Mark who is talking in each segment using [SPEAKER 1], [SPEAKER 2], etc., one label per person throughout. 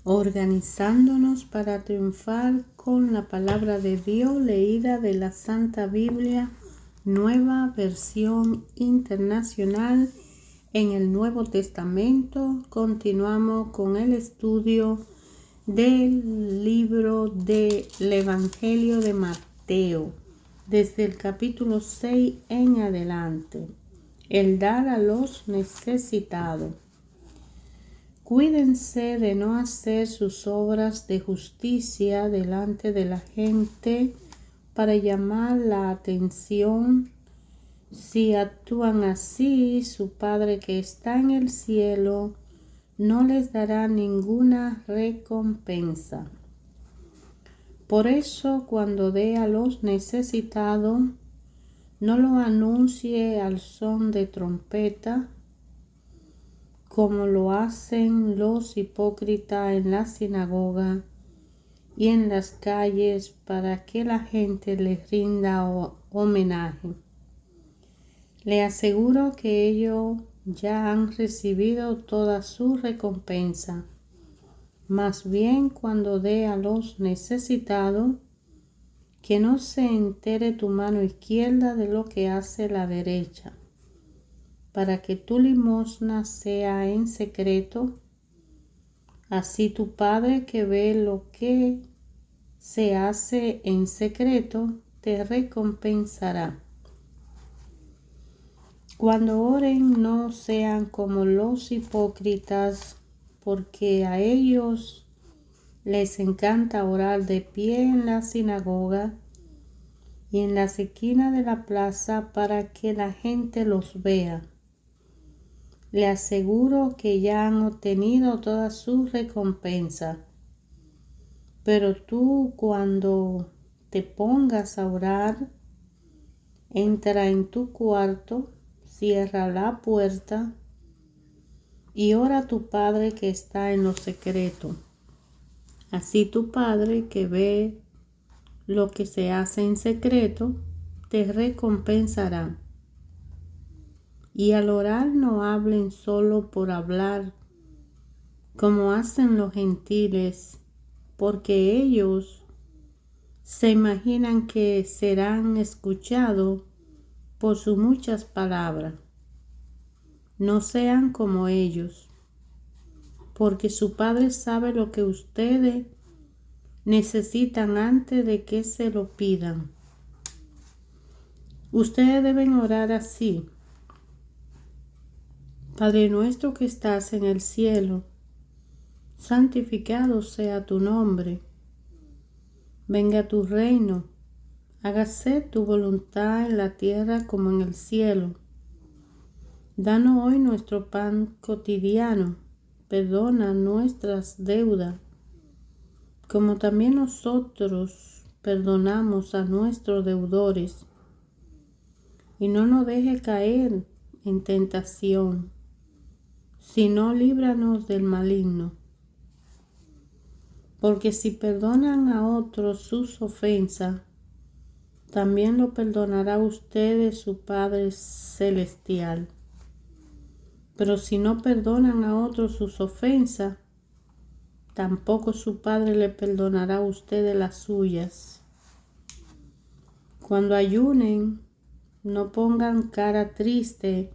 [SPEAKER 1] organizándonos para triunfar con la palabra de Dios leída de la Santa Biblia, nueva versión internacional. En el Nuevo Testamento continuamos con el estudio del libro del Evangelio de Mateo, desde el capítulo 6 en adelante. El dar a los necesitados. Cuídense de no hacer sus obras de justicia delante de la gente para llamar la atención. Si actúan así, su Padre que está en el cielo no les dará ninguna recompensa. Por eso, cuando dé a los necesitados, no lo anuncie al son de trompeta, como lo hacen los hipócritas en la sinagoga y en las calles para que la gente les rinda homenaje. Le aseguro que ellos ya han recibido toda su recompensa. Más bien, cuando dé a los necesitados, que no se entere tu mano izquierda de lo que hace la derecha, para que tu limosna sea en secreto. Así tu Padre que ve lo que se hace en secreto, te recompensará. Cuando oren, no sean como los hipócritas, porque a ellos les encanta orar de pie en la sinagoga y en las esquinas de la plaza para que la gente los vea. Le aseguro que ya han obtenido toda su recompensa. Pero tú, cuando te pongas a orar, entra en tu cuarto, cierra la puerta y ora a tu Padre que está en lo secreto. Así tu Padre que ve lo que se hace en secreto, te recompensará. Y al orar no hablen solo por hablar, como hacen los gentiles, porque ellos se imaginan que serán escuchados por sus muchas palabras. No sean como ellos, porque su Padre sabe lo que ustedes necesitan antes de que se lo pidan. Ustedes deben orar así: Padre nuestro que estás en el cielo, santificado sea tu nombre. Venga tu reino, hágase tu voluntad en la tierra como en el cielo. Danos hoy nuestro pan cotidiano, perdona nuestras deudas, como también nosotros perdonamos a nuestros deudores. Y no nos deje caer en tentación, sino líbranos del maligno. Porque si perdonan a otros sus ofensas, también lo perdonará a ustedes su Padre Celestial. Pero si no perdonan a otros sus ofensas, tampoco su Padre le perdonará a ustedes las suyas. Cuando ayunen, no pongan cara triste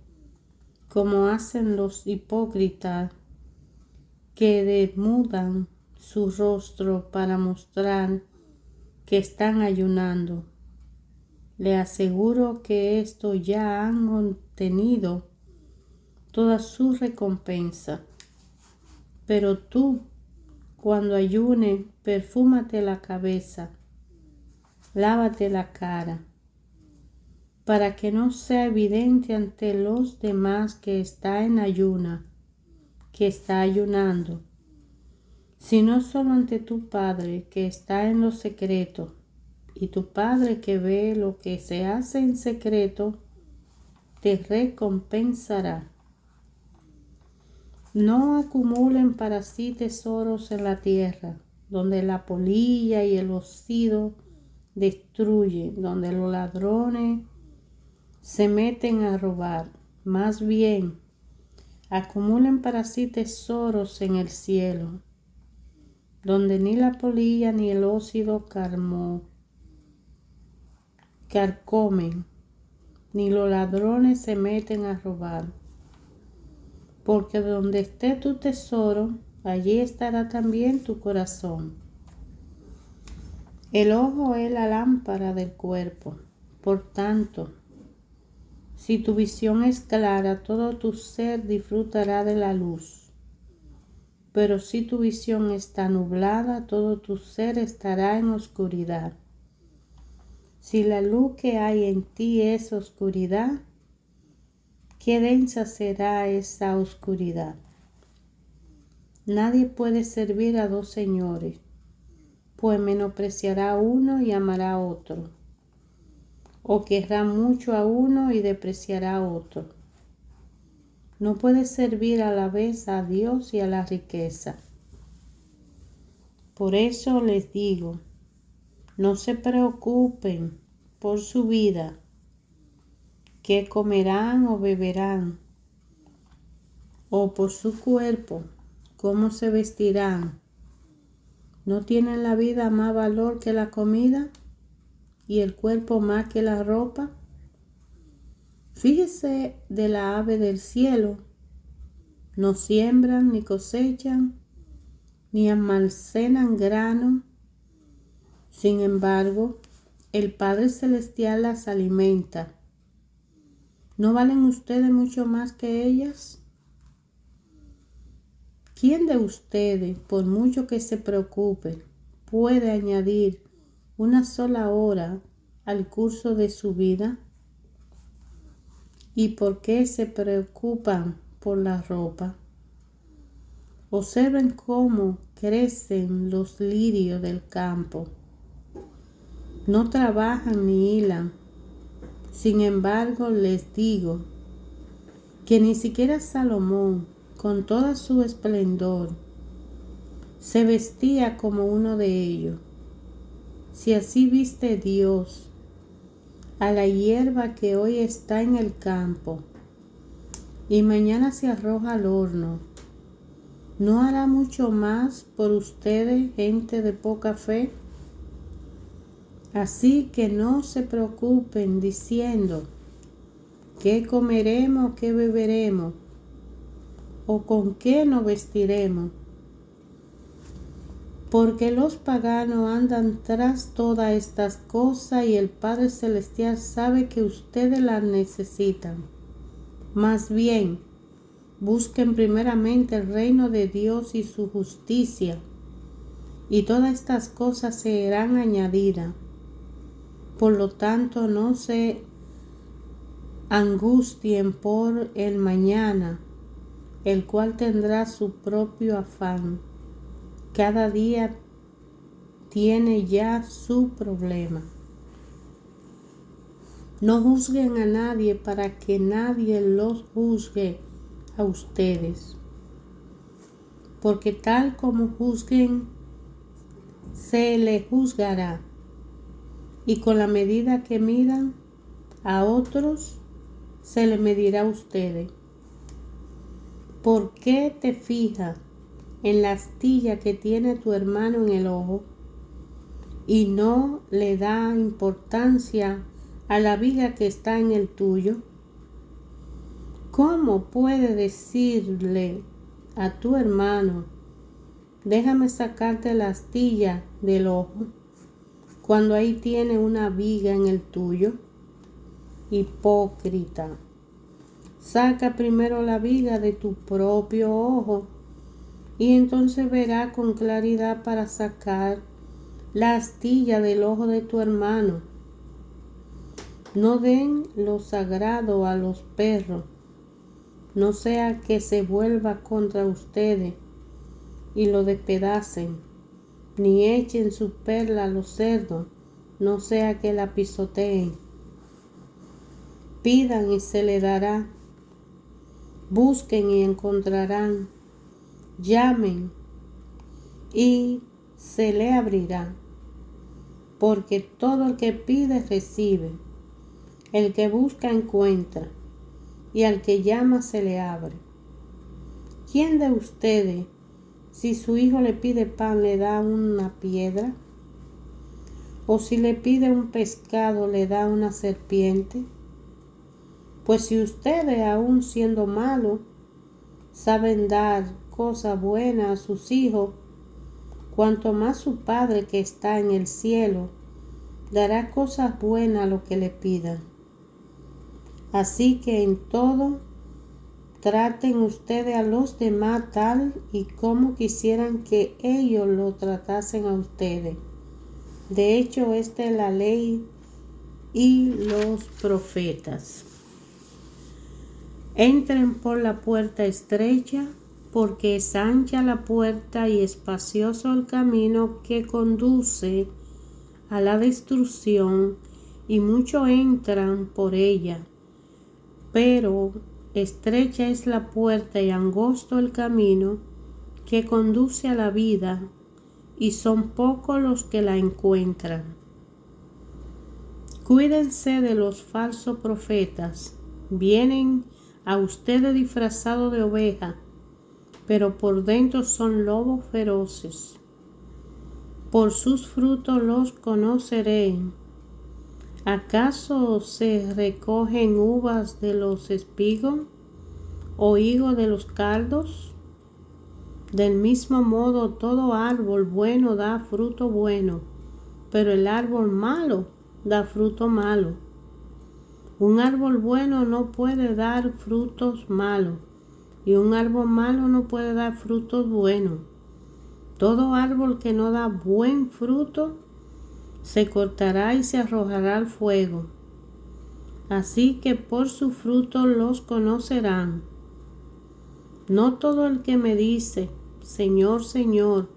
[SPEAKER 1] como hacen los hipócritas, que demudan su rostro para mostrar que están ayunando. Le aseguro que esto ya han obtenido toda su recompensa. Pero tú, cuando ayunes, perfúmate la cabeza, lávate la cara, para que no sea evidente ante los demás que está en ayuna, que está ayunando, sino solo ante tu Padre que está en lo secreto, y tu Padre que ve lo que se hace en secreto, te recompensará. No acumulen para sí tesoros en la tierra, donde la polilla y el óxido destruyen, donde los ladrones se meten a robar. Más bien, acumulen para sí tesoros en el cielo, donde ni la polilla ni el óxido carcomen, ni los ladrones se meten a robar. Porque donde esté tu tesoro, allí estará también tu corazón. El ojo es la lámpara del cuerpo. Por tanto, si tu visión es clara, todo tu ser disfrutará de la luz. Pero si tu visión está nublada, todo tu ser estará en oscuridad. Si la luz que hay en ti es oscuridad, qué densa será esa oscuridad. Nadie puede servir a dos señores, pues menospreciará a uno y amará a otro, o querrá mucho a uno y despreciará a otro. No puede servir a la vez a Dios y a la riqueza. Por eso les digo, no se preocupen por su vida, qué comerán o beberán, o por su cuerpo, cómo se vestirán. ¿No tienen la vida más valor que la comida y el cuerpo más que la ropa? Fíjese de la ave del cielo, no siembran ni cosechan, ni almacenan grano. Sin embargo, el Padre Celestial las alimenta. ¿No valen ustedes mucho más que ellas? ¿Quién de ustedes, por mucho que se preocupe, puede añadir una sola hora al curso de su vida? ¿Y por qué se preocupan por la ropa? Observen cómo crecen los lirios del campo. No trabajan ni hilan. Sin embargo, les digo que ni siquiera Salomón, con todo su esplendor, se vestía como uno de ellos. Si así viste Dios a la hierba que hoy está en el campo y mañana se arroja al horno, ¿no hará mucho más por ustedes, gente de poca fe? Así que no se preocupen diciendo, ¿qué comeremos, qué beberemos? ¿O con qué nos vestiremos? Porque los paganos andan tras todas estas cosas y el Padre Celestial sabe que ustedes las necesitan. Más bien, busquen primeramente el reino de Dios y su justicia, y todas estas cosas serán añadidas. Por lo tanto, no se angustien por el mañana, el cual tendrá su propio afán. Cada día tiene ya su problema. No juzguen a nadie para que nadie los juzgue a ustedes. Porque tal como juzguen, se les juzgará. Y con la medida que midan a otros, se les medirá a ustedes. ¿Por qué te fijas en la astilla que tiene tu hermano en el ojo y no le da importancia a la viga que está en el tuyo? ¿Cómo puede decirle a tu hermano, déjame sacarte la astilla del ojo, cuando ahí tiene una viga en el tuyo? Hipócrita, saca primero la viga de tu propio ojo y entonces verá con claridad para sacar la astilla del ojo de tu hermano. No den lo sagrado a los perros, no sea que se vuelva contra ustedes y lo despedacen, ni echen su perla a los cerdos, no sea que la pisoteen. Pidan y se les dará, busquen y encontrarán, llamen y se le abrirá, porque todo el que pide recibe, el que busca encuentra, y al que llama se le abre. ¿Quién de ustedes, Si su hijo le pide pan, le da una piedra, o si le pide un pescado, le da una serpiente. Pues si ustedes, aun siendo malos, saben dar cosas buenas a sus hijos, cuanto más su Padre que está en el cielo dará cosas buenas a los que le pidan. Así que en todo traten ustedes a los demás tal y como quisieran que ellos lo tratasen a ustedes. De hecho, esta es la ley y los profetas. Entren por la puerta estrecha, porque es ancha la puerta y espacioso el camino que conduce a la destrucción, y muchos entran por ella. Pero estrecha es la puerta y angosto el camino que conduce a la vida, y son pocos los que la encuentran. Cuídense de los falsos profetas. Vienen a ustedes disfrazados de oveja, pero por dentro son lobos feroces. Por sus frutos los conoceré. ¿Acaso se recogen uvas de los espigos o higos de los cardos? Del mismo modo, todo árbol bueno da fruto bueno, pero el árbol malo da fruto malo. Un árbol bueno no puede dar frutos malos, y un árbol malo no puede dar frutos buenos. Todo árbol que no da buen fruto se cortará y se arrojará al fuego. Así que por su fruto los conocerán. No todo el que me dice, Señor, Señor,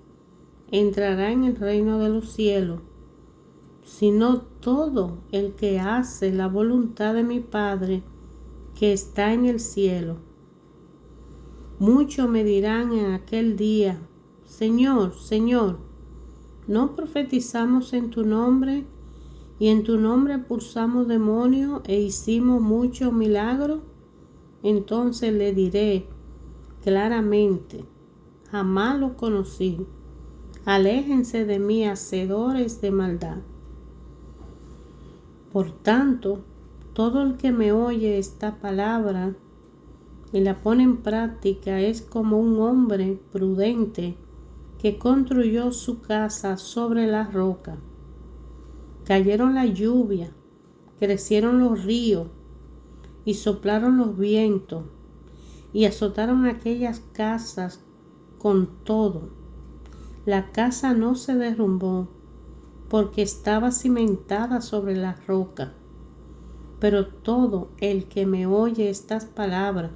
[SPEAKER 1] entrará en el reino de los cielos, sino todo el que hace la voluntad de mi Padre que está en el cielo. Muchos me dirán en aquel día, Señor, Señor, ¿no profetizamos en tu nombre, y en tu nombre expulsamos demonios e hicimos muchos milagros? Entonces le diré claramente, jamás lo conocí. Aléjense de mí, hacedores de maldad. Por tanto, todo el que me oye esta palabra y la pone en práctica es como un hombre prudente que construyó su casa sobre la roca. Cayeron la lluvia, crecieron los ríos y soplaron los vientos y azotaron aquellas casas con todo. La casa no se derrumbó porque estaba cimentada sobre la roca. Pero todo el que me oye estas palabras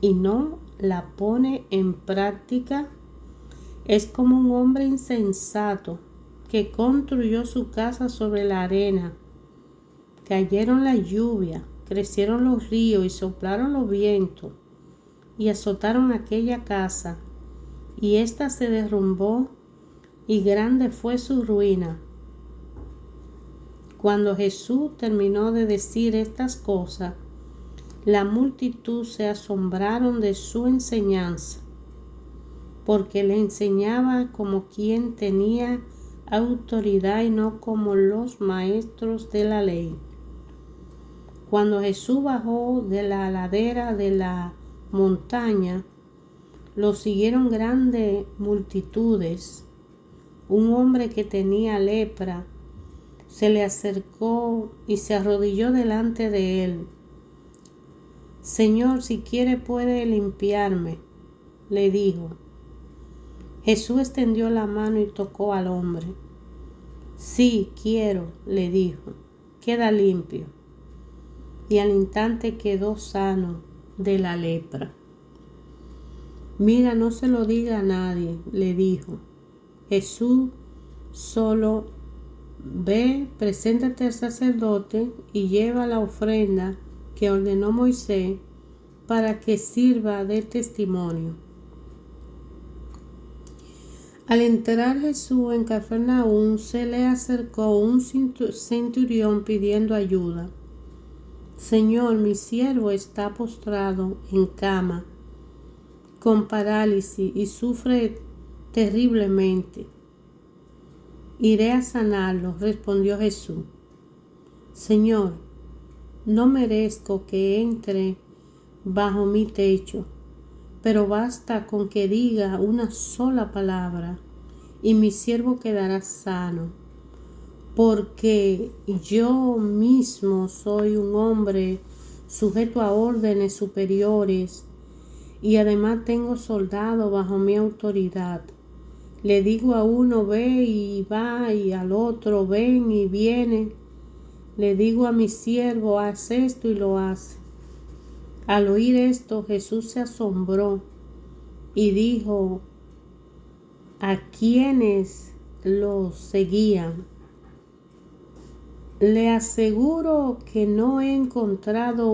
[SPEAKER 1] y no la pone en práctica es como un hombre insensato que construyó su casa sobre la arena. Cayeron la lluvia, crecieron los ríos y soplaron los vientos y azotaron aquella casa, y ésta se derrumbó, y grande fue su ruina. Cuando Jesús terminó de decir estas cosas, la multitud se asombraron de su enseñanza, porque le enseñaba como quien tenía autoridad y no como los maestros de la ley. Cuando Jesús bajó de la ladera de la montaña, lo siguieron grandes multitudes. Un hombre que tenía lepra se le acercó y se arrodilló delante de él. Señor, si quiere puede limpiarme, le dijo. Jesús extendió la mano y tocó al hombre. Sí, quiero, le dijo, queda limpio. Y al instante quedó sano de la lepra. Mira, no se lo diga a nadie, le dijo. Jesús solo ve, preséntate al sacerdote y lleva la ofrenda que ordenó Moisés para que sirva de testimonio. Al entrar Jesús en Cafarnaúm, se le acercó un centurión pidiendo ayuda. Señor, mi siervo está postrado en cama, con parálisis y sufre terriblemente. Iré a sanarlo, respondió Jesús. Señor, no merezco que entre bajo mi techo, pero basta con que diga una sola palabra y mi siervo quedará sano, porque yo mismo soy un hombre sujeto a órdenes superiores y además tengo soldados bajo mi autoridad. Le digo a uno ve y va, y al otro ven y viene. Le digo a mi siervo haz esto y lo hace. Al oír esto, Jesús se asombró y dijo a quienes lo seguían: le aseguro que no he encontrado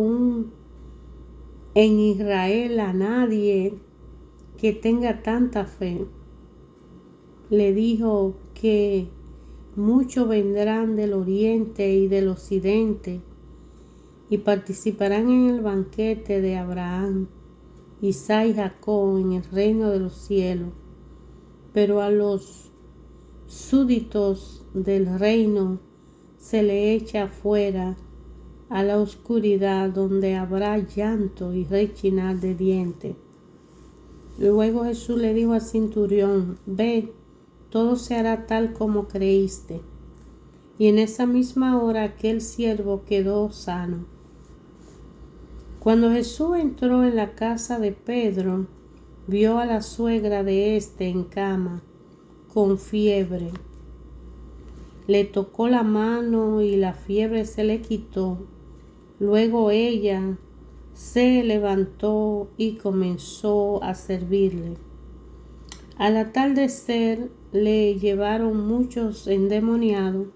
[SPEAKER 1] en Israel a nadie que tenga tanta fe. Le dijo que muchos vendrán del oriente y del occidente y participarán en el banquete de Abraham, Isaac y Jacob en el reino de los cielos. Pero a los súbditos del reino se le echa afuera a la oscuridad, donde habrá llanto y rechinar de dientes. Luego Jesús le dijo al centurión: ve, todo se hará tal como creíste. Y en esa misma hora aquel siervo quedó sano. Cuando Jesús entró en la casa de Pedro, vio a la suegra de éste en cama, con fiebre. Le tocó la mano y la fiebre se le quitó. Luego ella se levantó y comenzó a servirle. Al atardecer le llevaron muchos endemoniados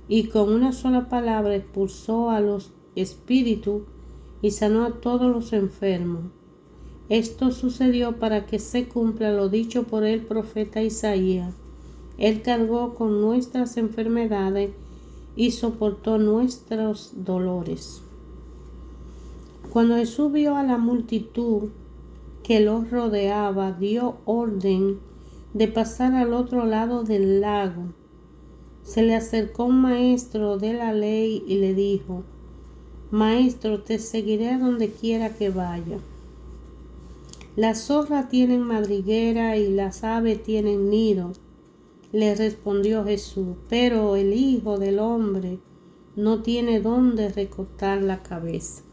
[SPEAKER 1] y con una sola palabra expulsó a los espíritus y sanó a todos los enfermos. Esto sucedió para que se cumpla lo dicho por el profeta Isaías: Él cargó con nuestras enfermedades y soportó nuestros dolores. Cuando Jesús vio a la multitud que los rodeaba, dio orden de pasar al otro lado del lago. Se le acercó un maestro de la ley y le dijo: Maestro, te seguiré a donde quiera que vaya. Las zorras tienen madriguera y las aves tienen nido, le respondió Jesús, pero el Hijo del Hombre no tiene dónde recostar la cabeza.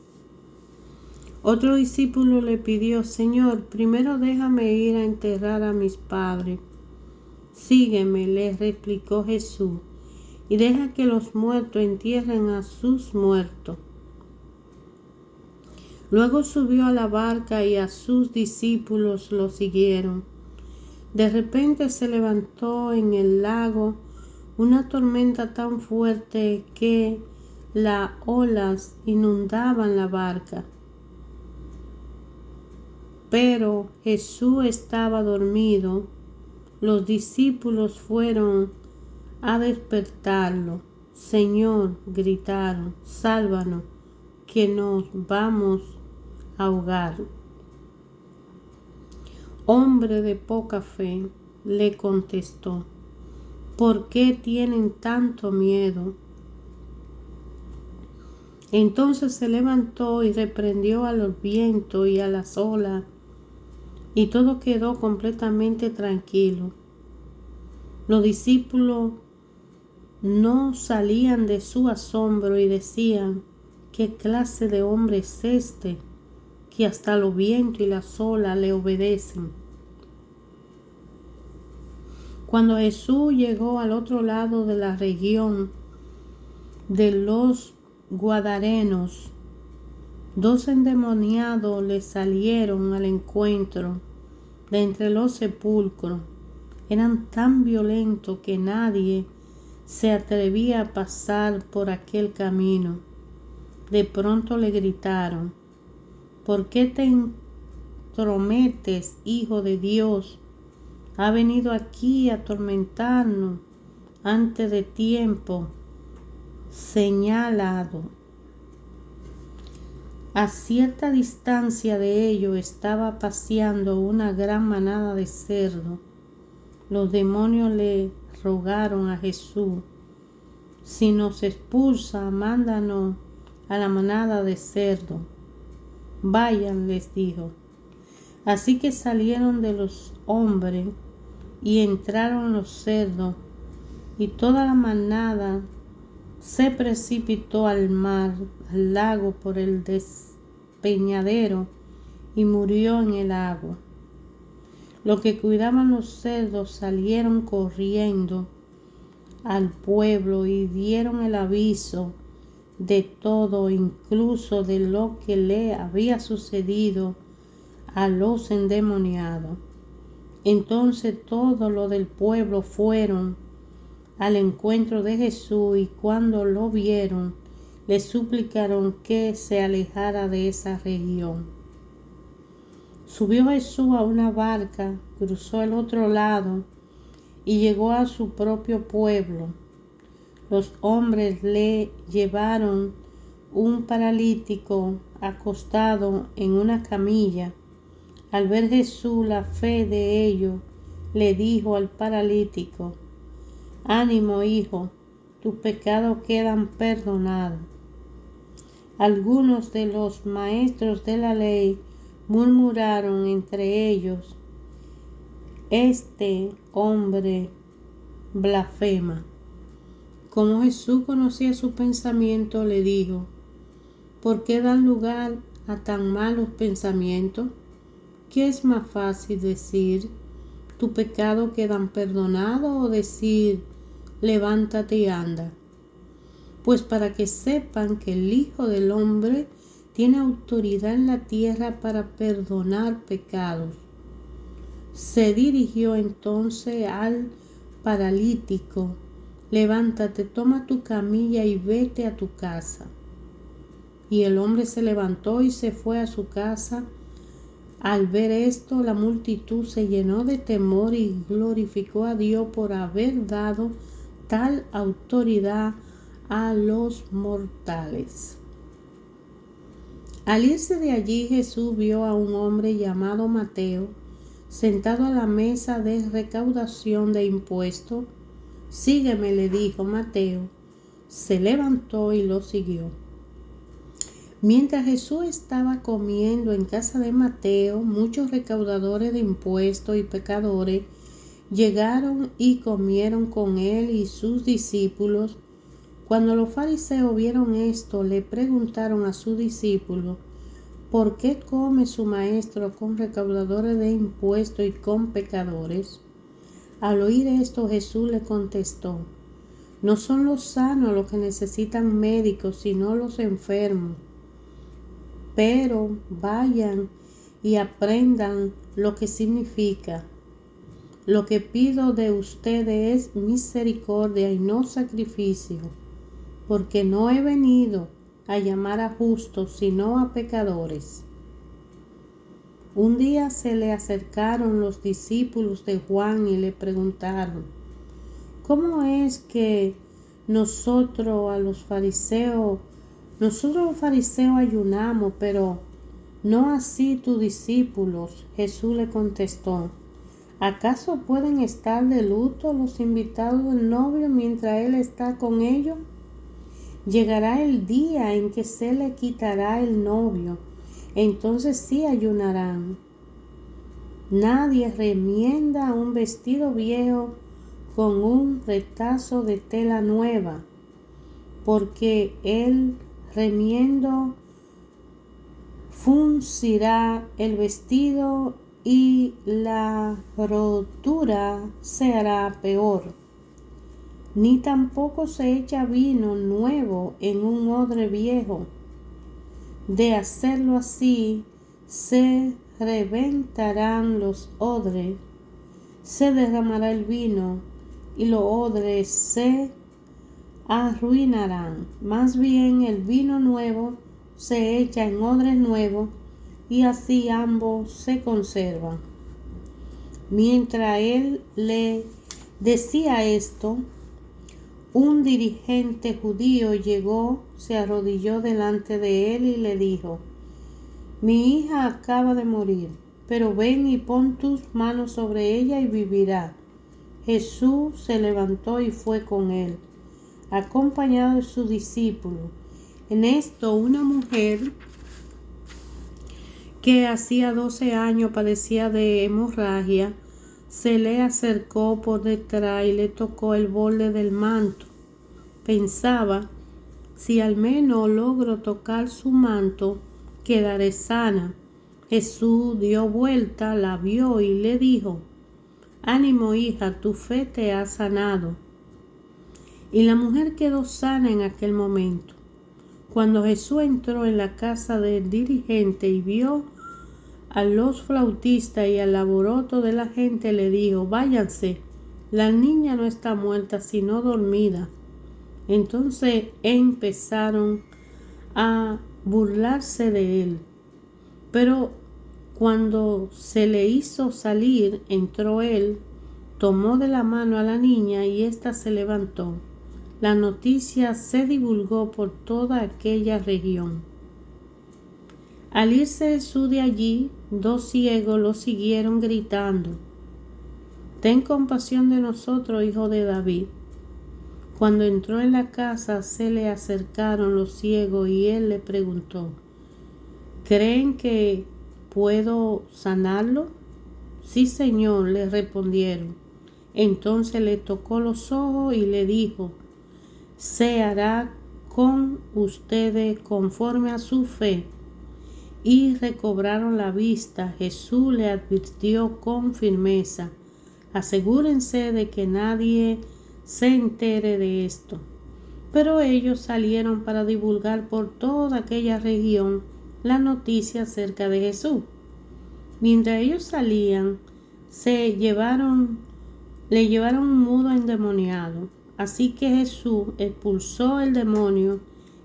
[SPEAKER 1] Otro discípulo le pidió: Señor, primero déjame ir a enterrar a mis padres. Sígueme, le replicó Jesús, y deja que los muertos entierren a sus muertos. Luego subió a la barca y a sus discípulos lo siguieron. De repente se levantó en el lago una tormenta tan fuerte que las olas inundaban la barca. Pero Jesús estaba dormido. Los discípulos fueron a despertarlo. Señor, gritaron, sálvanos, que nos vamos a ahogar. Hombre de poca fe, le contestó, ¿por qué tienen tanto miedo? Entonces se levantó y reprendió a los vientos y a las olas, y todo quedó completamente tranquilo. Los discípulos no salían de su asombro y decían: ¿qué clase de hombre es este, que hasta los vientos y las olas le obedecen? Cuando Jesús llegó al otro lado de la región de los Guadarenos, 2 endemoniados le salieron al encuentro de entre los sepulcros. Eran tan violentos que nadie se atrevía a pasar por aquel camino. De pronto le gritaron: ¿por qué te entrometes, Hijo de Dios? Ha venido aquí a atormentarnos antes de tiempo señalado. A cierta distancia de ellos estaba paseando una gran manada de cerdos. los demonios le rogaron a Jesús: si nos expulsa, mándanos a la manada de cerdo. Vayan, les dijo. Así que salieron de los hombres y entraron los cerdos, y toda la manada se precipitó al mar, al lago por el despeñadero, y murió en el agua. Los que cuidaban los cerdos salieron corriendo al pueblo y dieron el aviso de todo, incluso de lo que le había sucedido a los endemoniados. Entonces todos los del pueblo fueron al encuentro de Jesús, y cuando lo vieron, le suplicaron que se alejara de esa región. Subió Jesús a una barca, cruzó el otro lado y llegó a su propio pueblo. Los hombres le llevaron un paralítico acostado en una camilla. Al ver Jesús la fe de ellos, le dijo al paralítico: ánimo, hijo, tus pecados quedan perdonados. Algunos de los maestros de la ley murmuraron entre ellos: este hombre blasfema. Como Jesús conocía su pensamiento, le dijo: ¿por qué dan lugar a tan malos pensamientos? ¿Qué es más fácil decir: tu pecado quedan perdonados, o decir: levántate y anda? Pues para que sepan que el Hijo del Hombre tiene autoridad en la tierra para perdonar pecados. Se dirigió entonces al paralítico: levántate, toma tu camilla y vete a tu casa. Y el hombre se levantó y se fue a su casa. Al ver esto, la multitud se llenó de temor y glorificó a Dios por haber dado tal autoridad a los mortales. Al irse de allí, Jesús vio a un hombre llamado Mateo sentado a la mesa de recaudación de impuestos. Sígueme, le dijo. Mateo se levantó y lo siguió. Mientras Jesús estaba comiendo en casa de Mateo, muchos recaudadores de impuestos y pecadores llegaron y comieron con él y sus discípulos. Cuando los fariseos vieron esto, le preguntaron a sus discípulos: ¿por qué come su maestro con recaudadores de impuestos y con pecadores? Al oír esto, Jesús le contestó: no son los sanos los que necesitan médicos, sino los enfermos. Pero vayan y aprendan lo que significa: lo que pido de ustedes es misericordia y no sacrificio, porque no he venido a llamar a justos, sino a pecadores. Un día se le acercaron los discípulos de Juan y le preguntaron: ¿cómo es que nosotros los fariseos ayunamos, pero no así tus discípulos? Jesús le contestó: ¿acaso pueden estar de luto los invitados del novio mientras él está con ellos? Llegará el día en que se le quitará el novio, entonces sí ayunarán. Nadie remienda un vestido viejo con un retazo de tela nueva, porque el remiendo fruncirá el vestido y la rotura se hará peor. Ni tampoco se echa vino nuevo en un odre viejo. De hacerlo así, se reventarán los odres, se derramará el vino y los odres se arruinarán. Más bien el vino nuevo se echa en odres nuevos, y así ambos se conservan. Mientras él le decía esto, un dirigente judío llegó, se arrodilló delante de él y le dijo: mi hija acaba de morir, pero ven y pon tus manos sobre ella y vivirá. Jesús se levantó y fue con él, acompañado de sus discípulos. En esto, una mujer que hacía 12 años padecía de hemorragia, se le acercó por detrás y le tocó el borde del manto. Pensaba, si al menos logro tocar su manto, quedaré sana. Jesús dio vuelta, la vio y le dijo: ánimo, hija, tu fe te ha sanado. Y la mujer quedó sana en aquel momento. Cuando Jesús entró en la casa del dirigente y vio a los flautistas y al alboroto de la gente, le dijo: váyanse, la niña no está muerta sino dormida. Entonces empezaron a burlarse de él. Pero cuando se le hizo salir, entró él, tomó de la mano a la niña y ésta se levantó. La noticia se divulgó por toda aquella región. Al irse Jesús de allí, 2 ciegos lo siguieron gritando: ten compasión de nosotros, hijo de David. Cuando entró en la casa, se le acercaron los ciegos y él le preguntó: ¿creen que puedo sanarlo? Sí, Señor, le respondieron. Entonces le tocó los ojos y le dijo: se hará con ustedes conforme a su fe. Y recobraron la vista. Jesús le advirtió con firmeza: asegúrense de que nadie se entere de esto. Pero ellos salieron para divulgar por toda aquella región la noticia acerca de Jesús. Mientras ellos salían, le llevaron un mudo endemoniado. Así que Jesús expulsó el demonio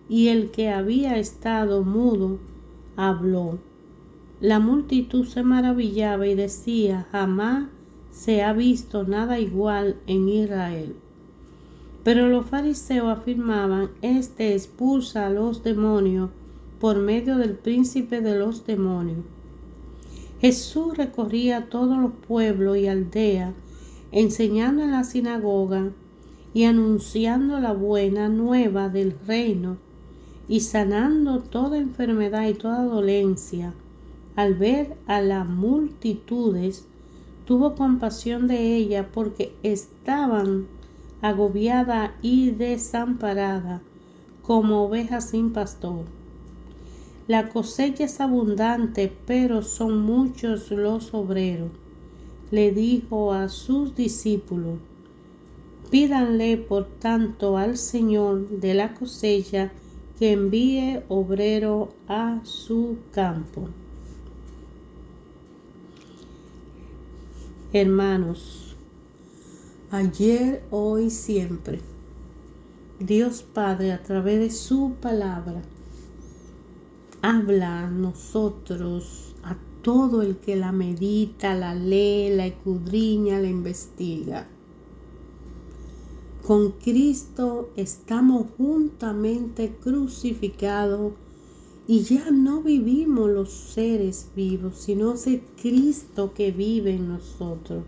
[SPEAKER 1] y el que había estado mudo habló. La multitud se maravillaba y decía: jamás se ha visto nada igual en Israel. Pero los fariseos afirmaban: este expulsa a los demonios por medio del príncipe de los demonios. Jesús recorría todos los pueblos y aldeas, enseñando en la sinagoga y anunciando la buena nueva del reino y sanando toda enfermedad y toda dolencia. Al ver a las multitudes, tuvo compasión de ellas porque estaban agobiadas y desamparadas como ovejas sin pastor. La cosecha es abundante, pero son muchos los obreros. Le dijo a sus discípulos: pídanle por tanto al Señor de la cosecha que envíe obrero a su campo. Hermanos, ayer, hoy, siempre, Dios Padre, a través de su palabra, habla a nosotros, a todo el que la medita, la lee, la escudriña, la investiga. Con Cristo estamos juntamente crucificados y ya no vivimos los seres vivos, sino es Cristo que vive en nosotros.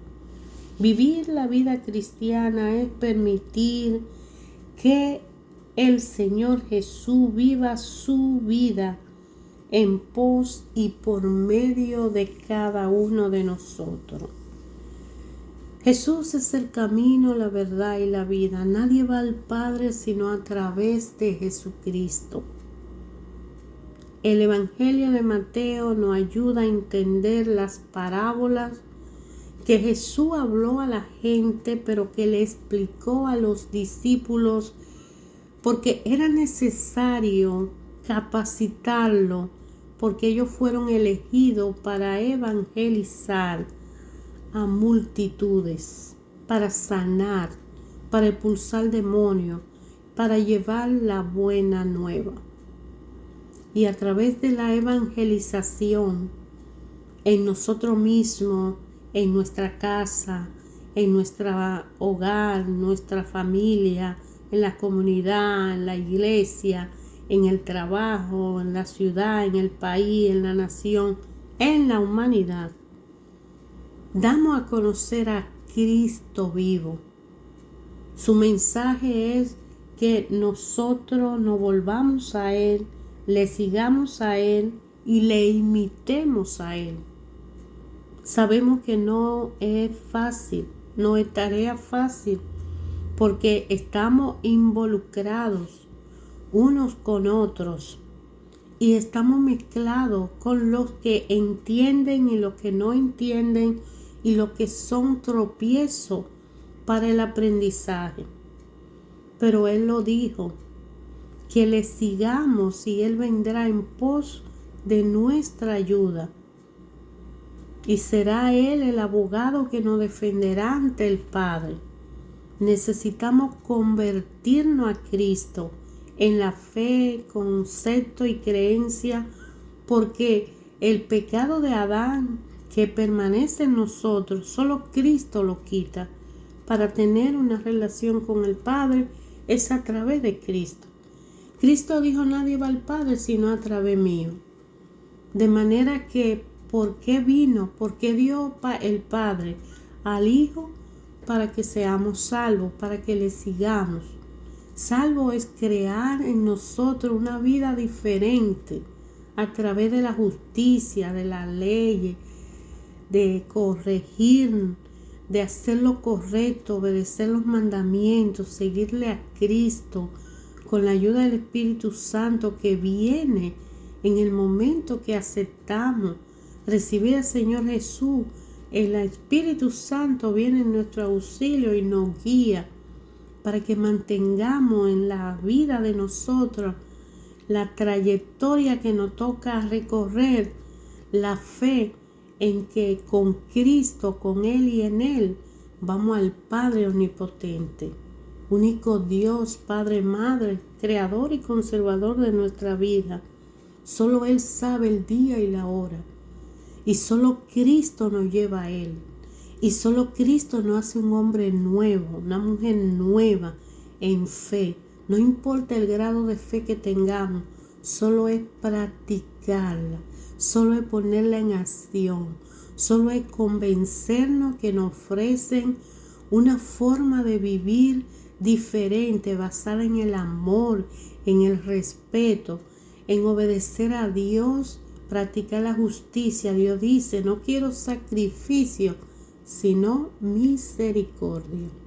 [SPEAKER 1] Vivir la vida cristiana es permitir que el Señor Jesús viva su vida en pos y por medio de cada uno de nosotros. Jesús es el camino, la verdad y la vida. Nadie va al Padre sino a través de Jesucristo. El Evangelio de Mateo nos ayuda a entender las parábolas que Jesús habló a la gente, pero que le explicó a los discípulos porque era necesario capacitarlo, porque ellos fueron elegidos para evangelizar a multitudes, para sanar, para expulsar demonios, para llevar la buena nueva. Y a través de la evangelización en nosotros mismos, en nuestra casa, en nuestro hogar, nuestra familia, en la comunidad, en la iglesia, en el trabajo, en la ciudad, en el país, en la nación, en la humanidad, damos a conocer a Cristo vivo. Su mensaje es que nosotros nos volvamos a Él, le sigamos a Él y le imitemos a Él. Sabemos que no es fácil, no es tarea fácil, porque estamos involucrados unos con otros y estamos mezclados con los que entienden y los que no entienden y los que son tropiezos para el aprendizaje. Pero Él lo dijo, que le sigamos y Él vendrá en pos de nuestra ayuda. Y será Él el abogado que nos defenderá ante el Padre. Necesitamos convertirnos a Cristo en la fe, concepto y creencia, porque el pecado de Adán que permanece en nosotros, solo Cristo lo quita. Para tener una relación con el Padre es a través de Cristo. Cristo dijo, nadie va al Padre sino a través mío. De manera que, ¿por qué vino? ¿Por qué dio el Padre al Hijo? Para que seamos salvos, para que le sigamos. Salvo es crear en nosotros una vida diferente a través de la justicia, de la ley, de corregir, de hacer lo correcto, obedecer los mandamientos, seguirle a Cristo con la ayuda del Espíritu Santo que viene en el momento que aceptamos recibir al Señor Jesús. El Espíritu Santo viene en nuestro auxilio y nos guía para que mantengamos en la vida de nosotros la trayectoria que nos toca recorrer, la fe en que con Cristo, con Él y en Él, vamos al Padre Omnipotente, único Dios, Padre, Madre, Creador y Conservador de nuestra vida. Solo Él sabe el día y la hora. Y solo Cristo nos lleva a Él. Y solo Cristo nos hace un hombre nuevo, una mujer nueva en fe. No importa el grado de fe que tengamos, solo es practicarla, solo es ponerla en acción, solo es convencernos que nos ofrecen una forma de vivir diferente, basada en el amor, en el respeto, en obedecer a Dios, practicar la justicia. Dios dice, no quiero sacrificio, sino misericordia.